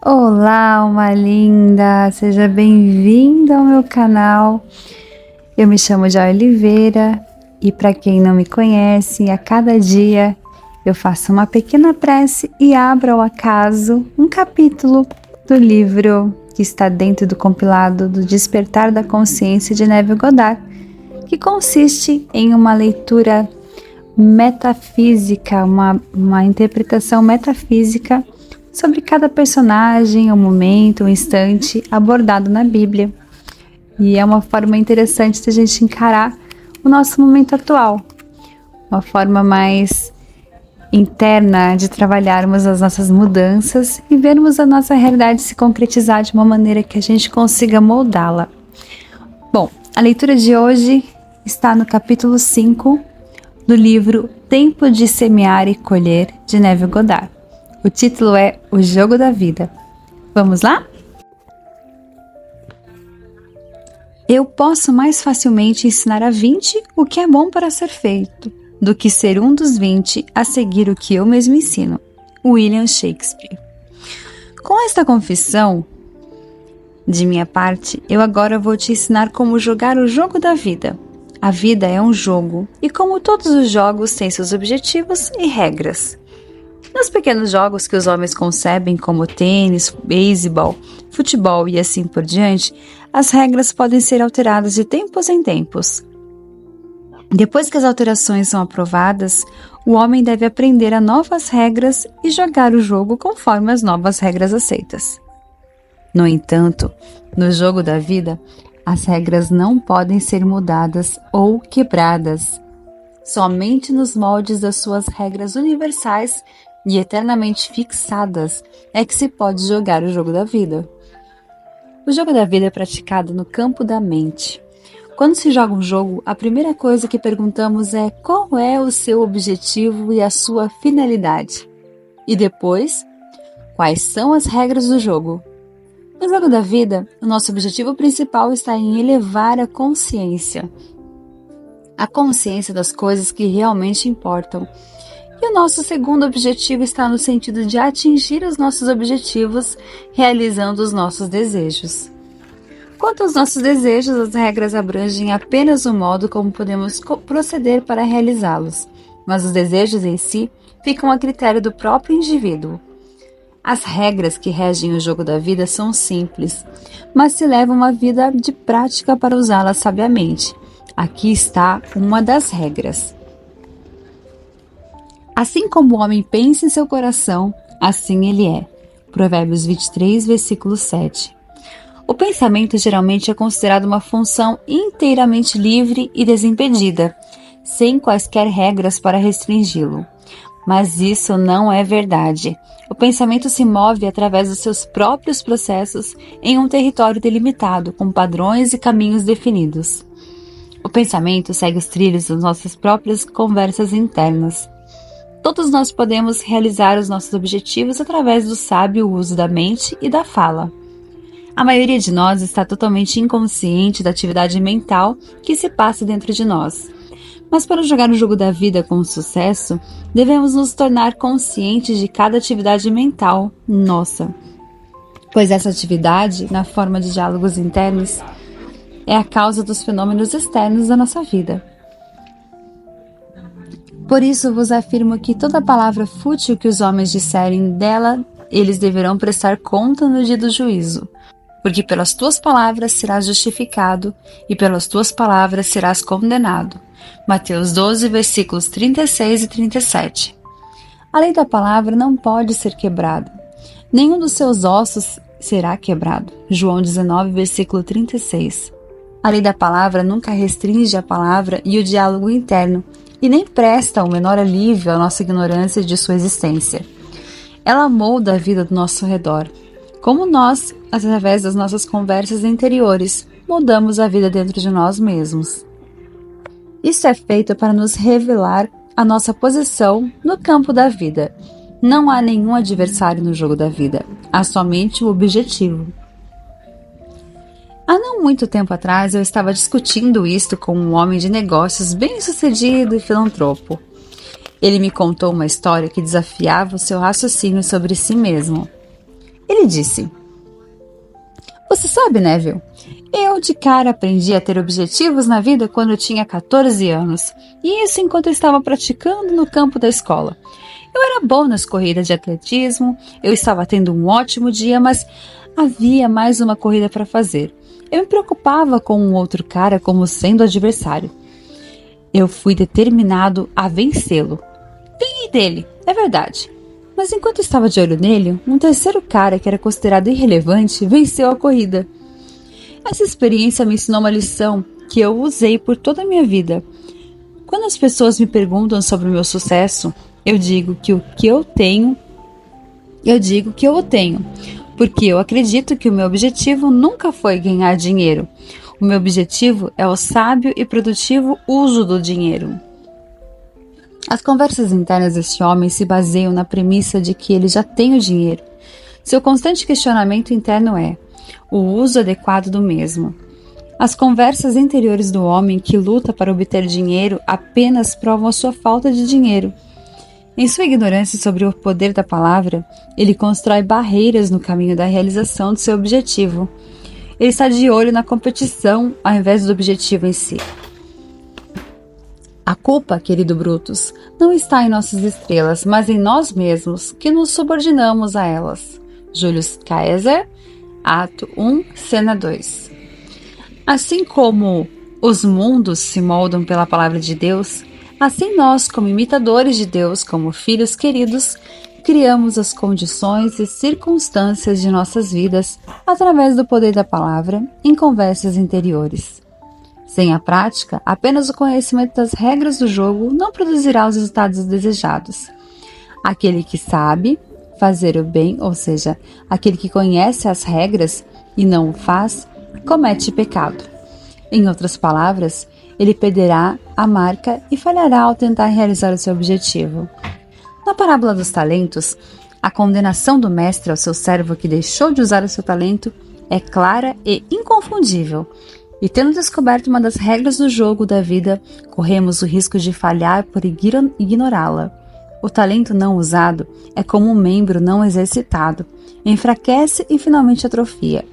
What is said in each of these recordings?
Olá, alma linda! Seja bem-vinda ao meu canal. Eu me chamo Joy Oliveira e para quem não me conhece, a cada dia eu faço uma pequena prece e abro ao acaso um capítulo do livro que está dentro do compilado do Despertar da Consciência de Neville Goddard, que consiste em uma leitura metafísica, uma interpretação metafísica sobre cada personagem, o momento, o instante abordado na Bíblia. E é uma forma interessante de a gente encarar o nosso momento atual, uma forma mais interna de trabalharmos as nossas mudanças e vermos a nossa realidade se concretizar de uma maneira que a gente consiga moldá-la. Bom, a leitura de hoje está no capítulo 5 do livro Tempo de Semear e Colher, de Neville Goddard. O título é O Jogo da Vida. Vamos lá? Eu posso mais facilmente ensinar a 20 o que é bom para ser feito, do que ser um dos 20 a seguir o que eu mesmo ensino. William Shakespeare. Com esta confissão, de minha parte, eu agora vou te ensinar como jogar o jogo da vida. A vida é um jogo, e como todos os jogos têm seus objetivos e regras. Nos pequenos jogos que os homens concebem, como tênis, beisebol, futebol e assim por diante, as regras podem ser alteradas de tempos em tempos. Depois que as alterações são aprovadas, o homem deve aprender a novas regras e jogar o jogo conforme as novas regras aceitas. No entanto, no jogo da vida, as regras não podem ser mudadas ou quebradas. Somente nos moldes das suas regras universais e eternamente fixadas é que se pode jogar o jogo da vida. O jogo da vida é praticado no campo da mente. Quando se joga um jogo, a primeira coisa que perguntamos é qual é o seu objetivo e a sua finalidade. E depois, quais são as regras do jogo? No jogo da vida, o nosso objetivo principal está em elevar a consciência das coisas que realmente importam. E o nosso segundo objetivo está no sentido de atingir os nossos objetivos, realizando os nossos desejos. Quanto aos nossos desejos, as regras abrangem apenas o modo como podemos proceder para realizá-los, mas os desejos em si ficam a critério do próprio indivíduo. As regras que regem o jogo da vida são simples, mas se leva uma vida de prática para usá-las sabiamente. Aqui está uma das regras. Assim como o homem pensa em seu coração, assim ele é. Provérbios 23, versículo 7. O pensamento geralmente é considerado uma função inteiramente livre e desimpedida, sem quaisquer regras para restringi-lo. Mas isso não é verdade. O pensamento se move através dos seus próprios processos em um território delimitado, com padrões e caminhos definidos. O pensamento segue os trilhos das nossas próprias conversas internas. Todos nós podemos realizar os nossos objetivos através do sábio uso da mente e da fala. A maioria de nós está totalmente inconsciente da atividade mental que se passa dentro de nós. Mas para jogar o jogo da vida com sucesso, devemos nos tornar conscientes de cada atividade mental nossa. Pois essa atividade, na forma de diálogos internos, é a causa dos fenômenos externos da nossa vida. Por isso vos afirmo que toda palavra fútil que os homens disserem dela, eles deverão prestar conta no dia do juízo. Porque pelas tuas palavras serás justificado, e pelas tuas palavras serás condenado. Mateus 12, versículos 36 e 37. A lei da palavra não pode ser quebrada. Nenhum dos seus ossos será quebrado. João 19, versículo 36. A lei da palavra nunca restringe a palavra e o diálogo interno, e nem presta o menor alívio à nossa ignorância de sua existência. Ela molda a vida do nosso redor, como nós, através das nossas conversas interiores, moldamos a vida dentro de nós mesmos. Isso é feito para nos revelar a nossa posição no campo da vida. Não há nenhum adversário no jogo da vida, há somente o objetivo. Há não muito tempo atrás eu estava discutindo isto com um homem de negócios bem-sucedido e filantropo. Ele me contou uma história que desafiava o seu raciocínio sobre si mesmo. Ele disse: "Você sabe, Neville, eu de cara aprendi a ter objetivos na vida quando eu tinha 14 anos, e isso enquanto eu estava praticando no campo da escola. Eu era bom nas corridas de atletismo, eu estava tendo um ótimo dia, mas havia mais uma corrida para fazer. Eu me preocupava com um outro cara como sendo adversário. Eu fui determinado a vencê-lo. Ganhei dele, é verdade. Mas enquanto estava de olho nele, um terceiro cara que era considerado irrelevante venceu a corrida. Essa experiência me ensinou uma lição que eu usei por toda a minha vida. Quando as pessoas me perguntam sobre o meu sucesso, eu digo que o tenho, porque eu acredito que o meu objetivo nunca foi ganhar dinheiro. O meu objetivo é o sábio e produtivo uso do dinheiro." As conversas internas deste homem se baseiam na premissa de que ele já tem o dinheiro. Seu constante questionamento interno é o uso adequado do mesmo. As conversas interiores do homem que luta para obter dinheiro apenas provam a sua falta de dinheiro. Em sua ignorância sobre o poder da palavra, ele constrói barreiras no caminho da realização de seu objetivo. Ele está de olho na competição ao invés do objetivo em si. A culpa, querido Brutus, não está em nossas estrelas, mas em nós mesmos, que nos subordinamos a elas. Julius Caesar, Ato 1, Cena 2. Assim como os mundos se moldam pela palavra de Deus, assim nós, como imitadores de Deus, como filhos queridos, criamos as condições e circunstâncias de nossas vidas através do poder da palavra em conversas interiores. Sem a prática, apenas o conhecimento das regras do jogo não produzirá os resultados desejados. Aquele que sabe fazer o bem, ou seja, aquele que conhece as regras e não o faz, comete pecado. Em outras palavras, ele perderá a marca e falhará ao tentar realizar o seu objetivo. Na parábola dos talentos, a condenação do mestre ao seu servo que deixou de usar o seu talento é clara e inconfundível. E tendo descoberto uma das regras do jogo da vida, corremos o risco de falhar por ignorá-la. O talento não usado é como um membro não exercitado, enfraquece e finalmente atrofia.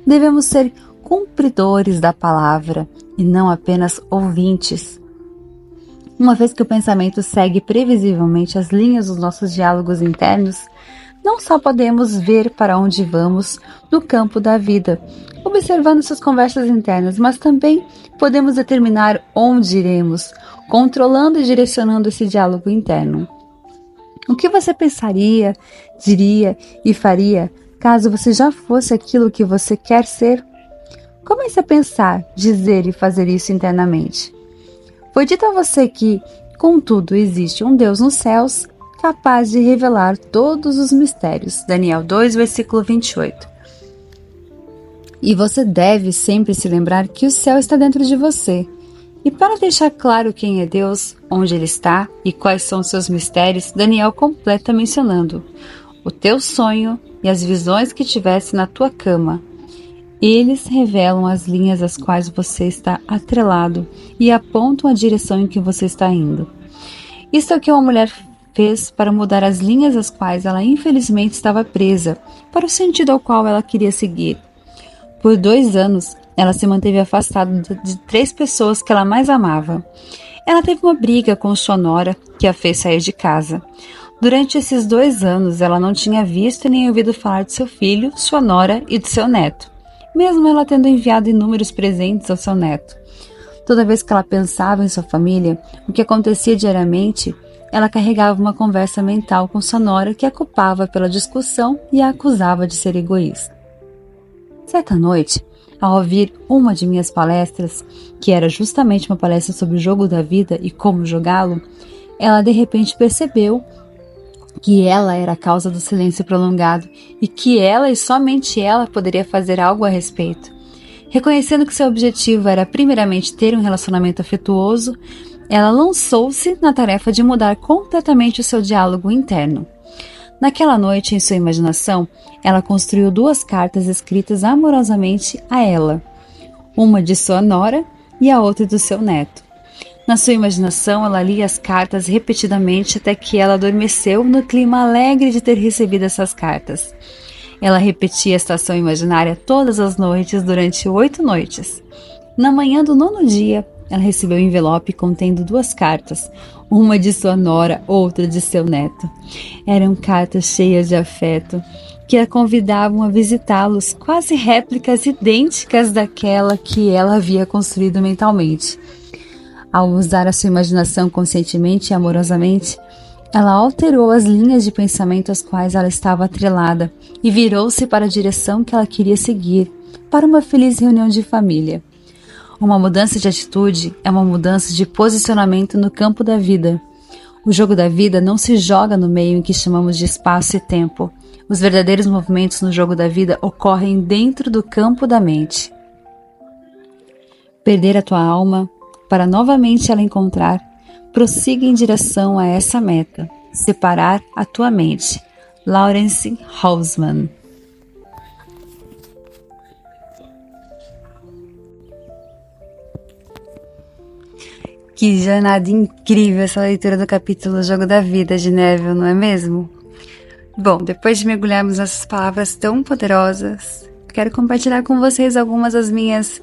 Devemos ser cumpridores da palavra e não apenas ouvintes. Uma vez que o pensamento segue previsivelmente as linhas dos nossos diálogos internos, não só podemos ver para onde vamos no campo da vida, observando suas conversas internas, mas também podemos determinar onde iremos, controlando e direcionando esse diálogo interno. O que você pensaria, diria e faria caso você já fosse aquilo que você quer ser? Comece a pensar, dizer e fazer isso internamente. Foi dito a você que, contudo, existe um Deus nos céus capaz de revelar todos os mistérios. Daniel 2, versículo 28. E você deve sempre se lembrar que o céu está dentro de você. E para deixar claro quem é Deus, onde Ele está e quais são os seus mistérios, Daniel completa mencionando o teu sonho e as visões que tivesse na tua cama. Eles revelam as linhas às quais você está atrelado e apontam a direção em que você está indo. Isso é o que uma mulher fez para mudar as linhas às quais ela infelizmente estava presa, para o sentido ao qual ela queria seguir. Por 2 anos, ela se manteve afastada de 3 pessoas que ela mais amava. Ela teve uma briga com sua nora, que a fez sair de casa. Durante esses 2 anos, ela não tinha visto nem ouvido falar de seu filho, sua nora e de seu neto, mesmo ela tendo enviado inúmeros presentes ao seu neto. Toda vez que ela pensava em sua família, o que acontecia diariamente, ela carregava uma conversa mental com sua nora que a culpava pela discussão e a acusava de ser egoísta. Certa noite, ao ouvir uma de minhas palestras, que era justamente uma palestra sobre o jogo da vida e como jogá-lo, ela de repente percebeu que ela era a causa do silêncio prolongado e que ela e somente ela poderia fazer algo a respeito. Reconhecendo que seu objetivo era primeiramente ter um relacionamento afetuoso, ela lançou-se na tarefa de mudar completamente o seu diálogo interno. Naquela noite, em sua imaginação, ela construiu 2 cartas escritas amorosamente a ela, uma de sua nora e a outra do seu neto. Na sua imaginação, ela lia as cartas repetidamente até que ela adormeceu no clima alegre de ter recebido essas cartas. Ela repetia a situação imaginária todas as noites durante 8 noites. Na manhã do 9º dia, ela recebeu um envelope contendo 2 cartas, uma de sua nora, outra de seu neto. Eram cartas cheias de afeto, que a convidavam a visitá-los, quase réplicas idênticas daquela que ela havia construído mentalmente. Ao usar a sua imaginação conscientemente e amorosamente, ela alterou as linhas de pensamento às quais ela estava atrelada e virou-se para a direção que ela queria seguir, para uma feliz reunião de família. Uma mudança de atitude é uma mudança de posicionamento no campo da vida. O jogo da vida não se joga no meio em que chamamos de espaço e tempo. Os verdadeiros movimentos no jogo da vida ocorrem dentro do campo da mente. Perder a tua alma, para novamente ela encontrar, prossiga em direção a essa meta. Separar a tua mente. Lawrence Hausman. Que jornada incrível essa leitura do capítulo Jogo da Vida de Neville, não é mesmo? Bom, depois de mergulharmos nessas palavras tão poderosas, quero compartilhar com vocês algumas das minhas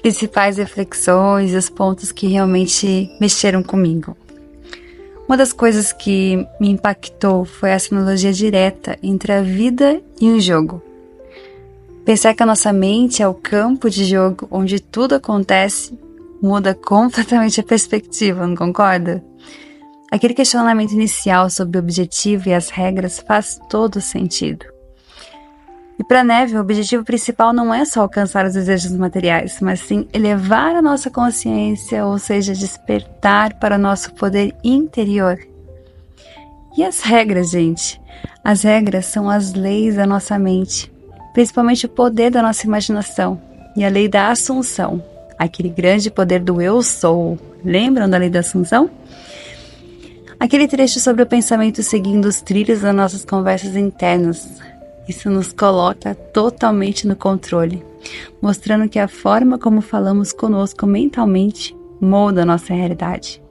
principais reflexões e os pontos que realmente mexeram comigo. Uma das coisas que me impactou foi essa analogia direta entre a vida e o jogo. Pensar que a nossa mente é o campo de jogo onde tudo acontece muda completamente a perspectiva, não concorda? Aquele questionamento inicial sobre o objetivo e as regras faz todo sentido. E para Neville, o objetivo principal não é só alcançar os desejos materiais, mas sim elevar a nossa consciência, ou seja, despertar para o nosso poder interior. E as regras, gente? As regras são as leis da nossa mente, principalmente o poder da nossa imaginação e a lei da assunção, aquele grande poder do eu sou. Lembram da lei da assunção? Aquele trecho sobre o pensamento seguindo os trilhos das nossas conversas internas. Isso nos coloca totalmente no controle, mostrando que a forma como falamos conosco mentalmente molda a nossa realidade.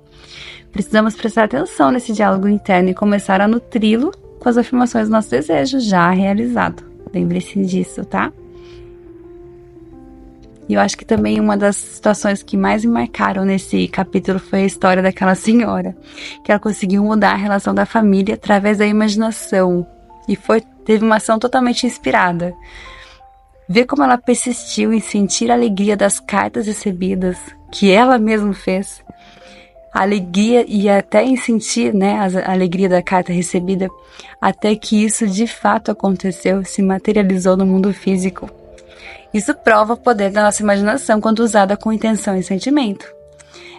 Precisamos prestar atenção nesse diálogo interno e começar a nutri-lo com as afirmações do nosso desejo já realizado. Lembre-se disso, tá? E eu acho que também uma das situações que mais me marcaram nesse capítulo foi a história daquela senhora, que ela conseguiu mudar a relação da família através da imaginação. E teve uma ação totalmente inspirada. Ver como ela persistiu em sentir a alegria das cartas recebidas, que ela mesma fez. A alegria e até em sentir, a alegria da carta recebida, até que isso de fato aconteceu, se materializou no mundo físico. Isso prova o poder da nossa imaginação quando usada com intenção e sentimento.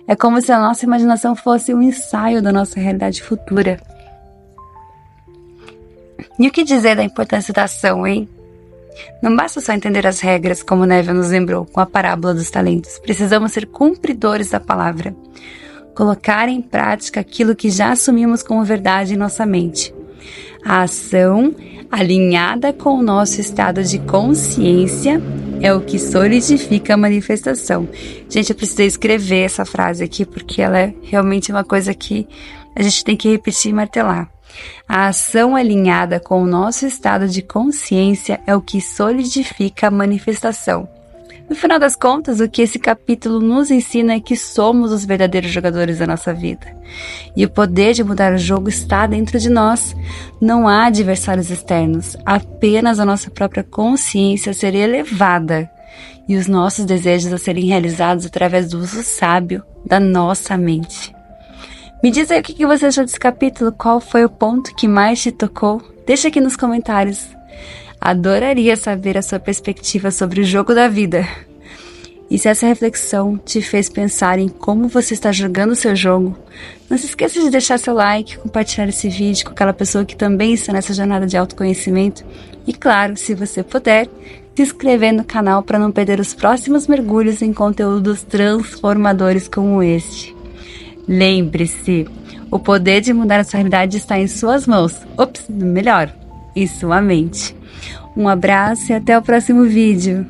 É como se a nossa imaginação fosse um ensaio da nossa realidade futura. E o que dizer da importância da ação, hein? Não basta só entender as regras, como Neville nos lembrou com a parábola dos talentos. Precisamos ser cumpridores da palavra. Colocar em prática aquilo que já assumimos como verdade em nossa mente. A ação, alinhada com o nosso estado de consciência, é o que solidifica a manifestação. Gente, eu precisei escrever essa frase aqui, porque ela é realmente uma coisa que a gente tem que repetir e martelar. A ação alinhada com o nosso estado de consciência é o que solidifica a manifestação. No final das contas, o que esse capítulo nos ensina é que somos os verdadeiros jogadores da nossa vida. E o poder de mudar o jogo está dentro de nós. Não há adversários externos, apenas a nossa própria consciência a ser elevada e os nossos desejos a serem realizados através do uso sábio da nossa mente. Me diz aí o que você achou desse capítulo, qual foi o ponto que mais te tocou? Deixa aqui nos comentários. Adoraria saber a sua perspectiva sobre o jogo da vida. E se essa reflexão te fez pensar em como você está jogando o seu jogo, não se esqueça de deixar seu like, compartilhar esse vídeo com aquela pessoa que também está nessa jornada de autoconhecimento. E claro, se você puder, se inscrever no canal para não perder os próximos mergulhos em conteúdos transformadores como este. Lembre-se, o poder de mudar a sua realidade está em suas mãos. Melhor, em sua mente. Um abraço e até o próximo vídeo.